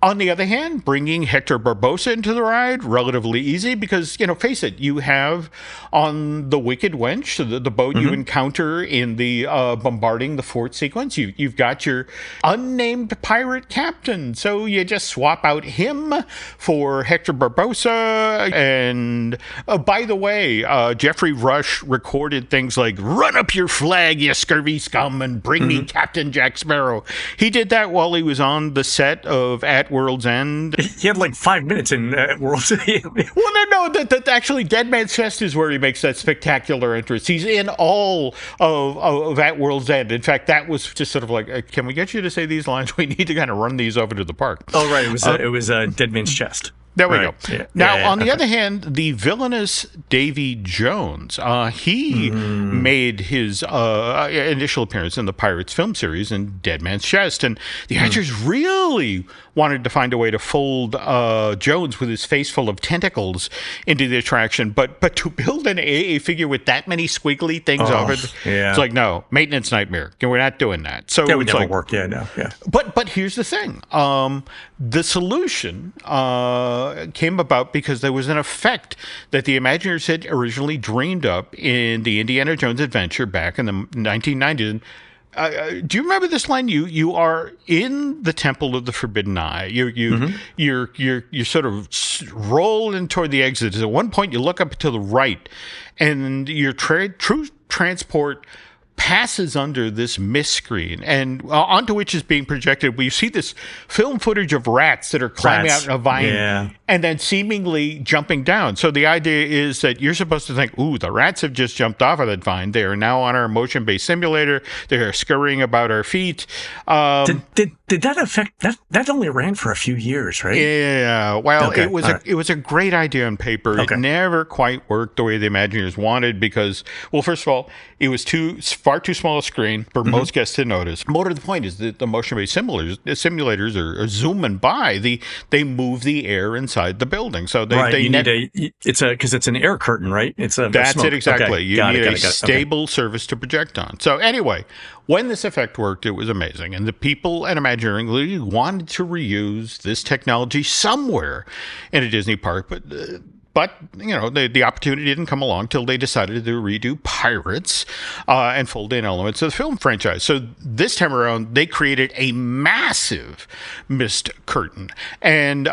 [SPEAKER 3] On the other hand, bringing Hector Barbossa into the ride, relatively easy because, face it, you have on the Wicked Wench, the boat you encounter in the bombarding the fort sequence, you've got your unnamed pirate captain. So you just swap out him for Hector Barbossa. And by the way, Jeffrey Rush recorded things like, "Run up your flag, you scurvy scum, and bring me Captain Jack Sparrow." He did that while he was on the set of At World's End.
[SPEAKER 2] He had like 5 minutes in World's End.
[SPEAKER 3] Well, no, that actually Dead Man's Chest is where he makes that spectacular entrance. He's in all of At World's End. In fact, that was just sort of like, can we get you to say these lines? We need to kind of run these over to the park.
[SPEAKER 2] Oh, right. It was Dead Man's Chest.
[SPEAKER 3] There we go. Yeah. Now, on the other hand, the villainous Davy Jones, he made his initial appearance in the Pirates film series in Dead Man's Chest, and the actors really wanted to find a way to fold Jones with his face full of tentacles into the attraction, but to build an AA figure with that many squiggly things over it, it's like, no, maintenance nightmare. We're not doing that. So
[SPEAKER 2] that would never work. Yeah, no. Yeah.
[SPEAKER 3] But here's the thing. The solution came about because there was an effect that the Imagineers had originally dreamed up in the Indiana Jones adventure back in the 1990s. Do you remember this line? You are in the Temple of the Forbidden Eye. You're sort of rolling toward the exit. At one point, you look up to the right, and your true transport passes under this mist screen, and onto which is being projected. We see this film footage of rats that are climbing out in a vine. and then seemingly jumping down. So the idea is that you're supposed to think, ooh, the rats have just jumped off of that vine. They are now on our motion-based simulator. They are scurrying about our feet.
[SPEAKER 2] Did that affect that? That only ran for a few years, right?
[SPEAKER 3] Yeah. Well, it was a great idea on paper. Okay. It never quite worked the way the Imagineers wanted because, well, first of all, it was far too small a screen for most guests to notice. More to the point is that the motion-based simulators are zooming by. They move the air inside the building, so
[SPEAKER 2] because it's an air curtain, right? That's
[SPEAKER 3] it exactly. Okay. You need a stable surface to project on. So anyway, when this effect worked, it was amazing, and the people at Imagineering wanted to reuse this technology somewhere in a Disney park, but the opportunity didn't come along till they decided to redo Pirates and fold in elements of the film franchise. So this time around, they created a massive mist curtain, and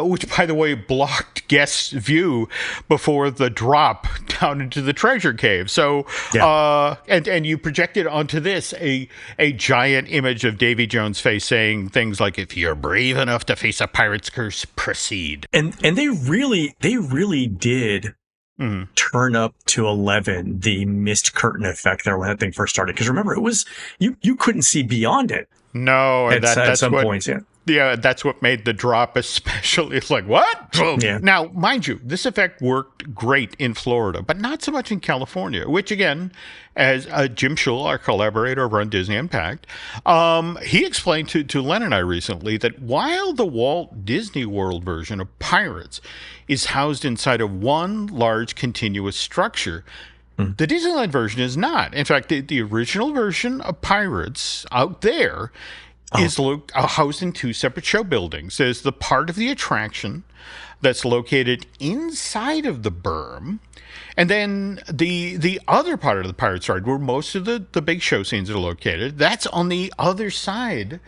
[SPEAKER 3] which, by the way, blocked guests' view before the drop down into the treasure cave. So, and you projected onto this a giant image of Davy Jones' face saying things like, "If you're brave enough to face a pirate's curse, proceed."
[SPEAKER 2] And they really did turn up to 11 the mist curtain effect there when that thing first started. Because remember, it was you couldn't see beyond it.
[SPEAKER 3] No,
[SPEAKER 2] at some points,
[SPEAKER 3] Yeah, that's what made the drop especially. It's like, what? Yeah. Now, mind you, this effect worked great in Florida, but not so much in California, which, again, as Jim Schul, our collaborator over on Disney Impact, he explained to Len and I recently that while the Walt Disney World version of Pirates is housed inside of one large continuous structure, the Disneyland version is not. In fact, the original version of Pirates out there is housed in two separate show buildings. There's the part of the attraction that's located inside of the berm, and then the other part of the Pirates ride, where most of the big show scenes are located, that's on the other side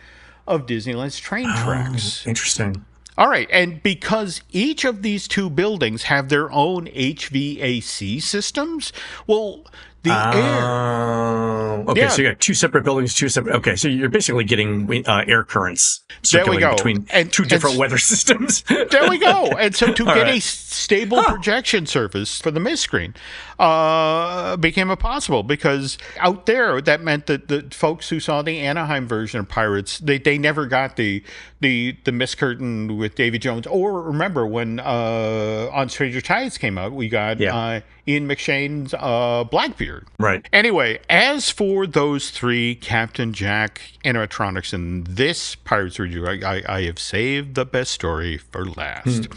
[SPEAKER 3] of Disneyland's train tracks.
[SPEAKER 2] Interesting.
[SPEAKER 3] All right, and because each of these two buildings have their own HVAC systems, well, the air...
[SPEAKER 2] Okay, so you got two separate buildings, Okay, so you're basically getting air currents circulating between two different weather systems.
[SPEAKER 3] There we go. And so to get a stable projection surface for the mist screen became impossible, because out there, that meant that the folks who saw the Anaheim version of Pirates, they never got the mist curtain with Davy Jones. Or remember when On Stranger Tides came out, we got Ian McShane's Blackbeard.
[SPEAKER 2] Right.
[SPEAKER 3] Anyway, as for those three Captain Jack animatronics in this Pirates review, I have saved the best story for last.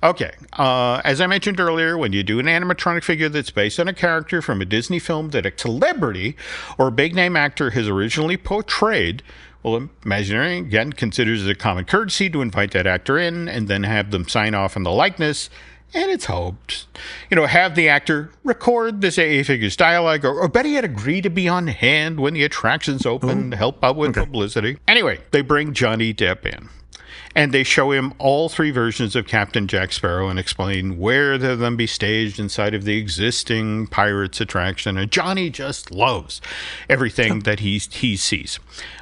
[SPEAKER 3] Okay, as I mentioned earlier, when you do an animatronic figure that's based on a character from a Disney film that a celebrity or a big-name actor has originally portrayed, well, Imagineering, again, considers it a common courtesy to invite that actor in and then have them sign off on the likeness. And it's hoped, have the actor record this AA figure's dialogue, or better yet, agree to be on hand when the attraction's open to help out with publicity. Anyway, they bring Johnny Depp in, and they show him all three versions of Captain Jack Sparrow and explain where they'll then be staged inside of the existing Pirates attraction. And Johnny just loves everything that he sees.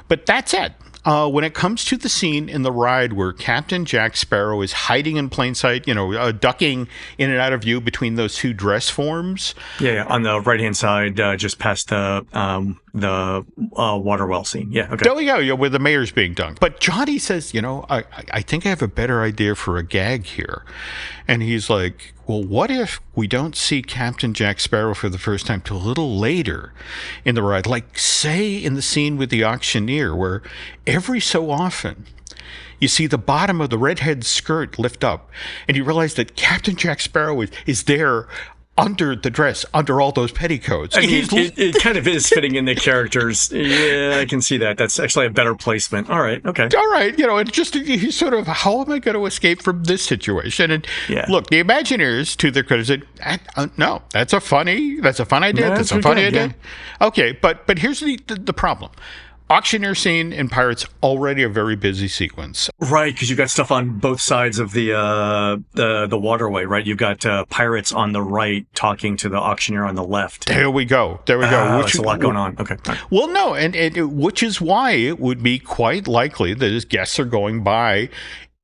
[SPEAKER 3] But that's it. When it comes to the scene in the ride where Captain Jack Sparrow is hiding in plain sight, ducking in and out of view between those two dress forms.
[SPEAKER 2] Yeah, on the right-hand side, just past the water well scene. Yeah, okay.
[SPEAKER 3] There we go, where the mayor's being dunked. But Johnny says, I think I have a better idea for a gag here. And he's like, well, what if we don't see Captain Jack Sparrow for the first time till a little later in the ride? Like, say, in the scene with the auctioneer, where every so often you see the bottom of the redhead's skirt lift up, and you realize that Captain Jack Sparrow is there under the dress, under all those petticoats.
[SPEAKER 2] I mean, it kind of is fitting in the characters. Yeah, I can see that. That's actually a better placement. All right, okay.
[SPEAKER 3] All right, it's just, he's sort of, how am I going to escape from this situation? And look, the Imagineers, to their credit, said, no, that's a fun idea. That's a funny idea. Yeah. Okay, but here's the problem. Auctioneer scene in Pirates, already a very busy sequence.
[SPEAKER 2] Right, because you've got stuff on both sides of the waterway, right? You've got Pirates on the right talking to the auctioneer on the left.
[SPEAKER 3] There we go.
[SPEAKER 2] There's a lot going on. Okay.
[SPEAKER 3] Well, no, and which is why it would be quite likely that his guests are going by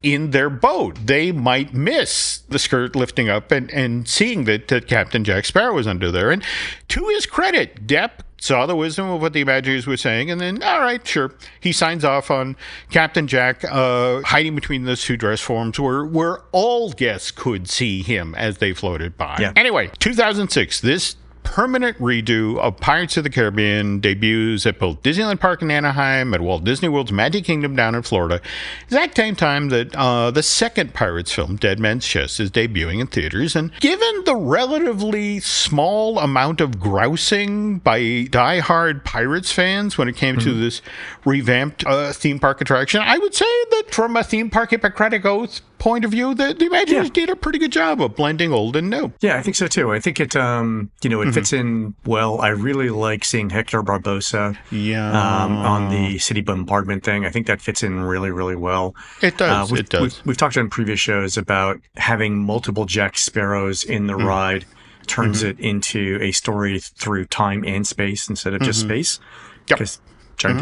[SPEAKER 3] in their boat. They might miss the skirt lifting up and seeing that Captain Jack Sparrow was under there. And to his credit, Depp saw the wisdom of what the Imagineers were saying, and then, all right, sure. He signs off on Captain Jack hiding between those two dress forms where all guests could see him as they floated by.
[SPEAKER 2] Yeah.
[SPEAKER 3] Anyway, 2006, this permanent redo of Pirates of the Caribbean debuts at both Disneyland Park in Anaheim and Walt Disney World's Magic Kingdom down in Florida. Exact same time that the second Pirates film, Dead Man's Chest, is debuting in theaters. And given the relatively small amount of grousing by diehard Pirates fans when it came to this revamped theme park attraction, I would say that from a theme park Hippocratic Oath point of view, the Imagineers did a pretty good job of blending old and new.
[SPEAKER 2] Yeah, I think so too. I think it, it fits in well. I really like seeing Hector Barbossa on the city bombardment thing. I think that fits in really, really well.
[SPEAKER 3] It does. It does.
[SPEAKER 2] We've talked on previous shows about having multiple Jack Sparrows in the ride turns it into a story through time and space instead of just space.
[SPEAKER 3] Yep.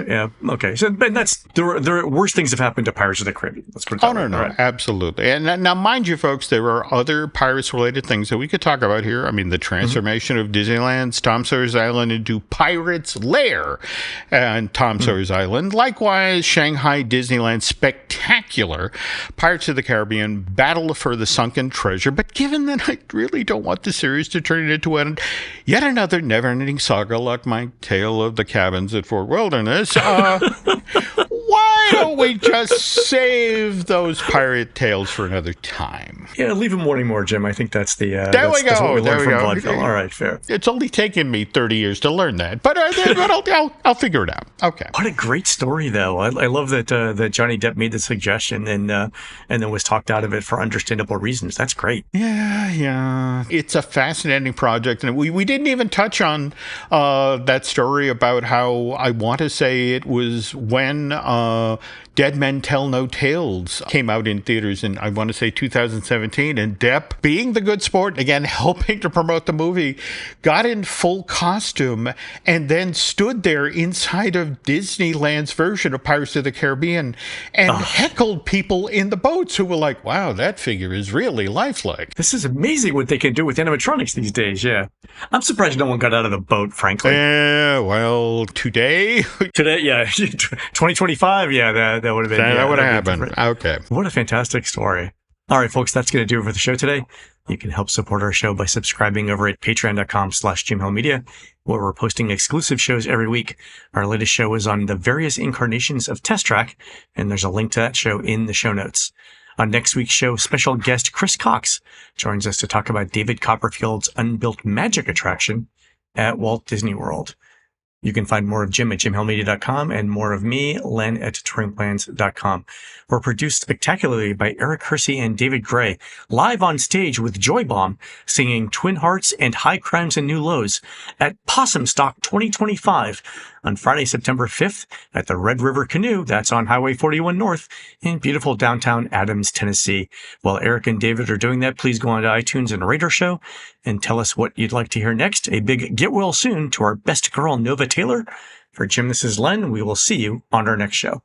[SPEAKER 2] Yeah. Okay. So, but there are worse things have happened to Pirates of the Caribbean. Let's put it that way.
[SPEAKER 3] No,
[SPEAKER 2] right?
[SPEAKER 3] Absolutely. And now, mind you, folks, there are other Pirates-related things that we could talk about here. I mean, the transformation of Disneyland's Tom Sawyer's Island into Pirates' Lair and Tom Sawyer's Island. Likewise, Shanghai Disneyland's spectacular Pirates of the Caribbean Battle for the Sunken Treasure. But given that I really don't want the series to turn it into yet another never-ending saga like my Tale of the Cabins at Fort Wilderness, why don't we just save those pirate tales for another time?
[SPEAKER 2] Yeah, leave them wanting more, Jim. I think that's the
[SPEAKER 3] there we go.
[SPEAKER 2] That's what we
[SPEAKER 3] there
[SPEAKER 2] learned
[SPEAKER 3] we
[SPEAKER 2] from
[SPEAKER 3] go.
[SPEAKER 2] Vaudeville. All right, fair.
[SPEAKER 3] It's only taken me 30 years to learn that, but I'll figure it out. Okay.
[SPEAKER 2] What a great story, though. I love that that Johnny Depp made the suggestion and then was talked out of it for understandable reasons. That's great.
[SPEAKER 3] Yeah. It's a fascinating project, and we didn't even touch on that story about how I want to say it was when Dead Men Tell No Tales came out in theaters in, I want to say, 2017, and Depp, being the good sport, again, helping to promote the movie, got in full costume and then stood there inside of Disneyland's version of Pirates of the Caribbean and heckled people in the boats who were like, wow, that figure is really lifelike.
[SPEAKER 2] This is amazing what they can do with animatronics these days, yeah. I'm surprised no one got out of the boat, frankly.
[SPEAKER 3] Well, today,
[SPEAKER 2] yeah, 2025, yeah, that would have been.
[SPEAKER 3] That would have happened. Okay.
[SPEAKER 2] What a fantastic story. All right, folks, that's going to do it for the show today. You can help support our show by subscribing over at patreon.com/JimHillMedia, where we're posting exclusive shows every week. Our latest show is on the various incarnations of Test Track, and there's a link to that show in the show notes. On next week's show, special guest Chris Cox joins us to talk about David Copperfield's unbuilt magic attraction at Walt Disney World. You can find more of Jim at JimHillMedia.com and more of me, Len, at TouringPlans.com. We're produced spectacularly by Eric Hersey and David Gray, live on stage with Joy Bomb, singing Twin Hearts and High Crimes and New Lows at Possum Stock 2025 on Friday, September 5th at the Red River Canoe, that's on Highway 41 North in beautiful downtown Adams, Tennessee. While Eric and David are doing that, please go on to iTunes and rate our show and tell us what you'd like to hear next. A big get well soon to our best girl, Nova Taylor. For Jim, this is Len. We will see you on our next show.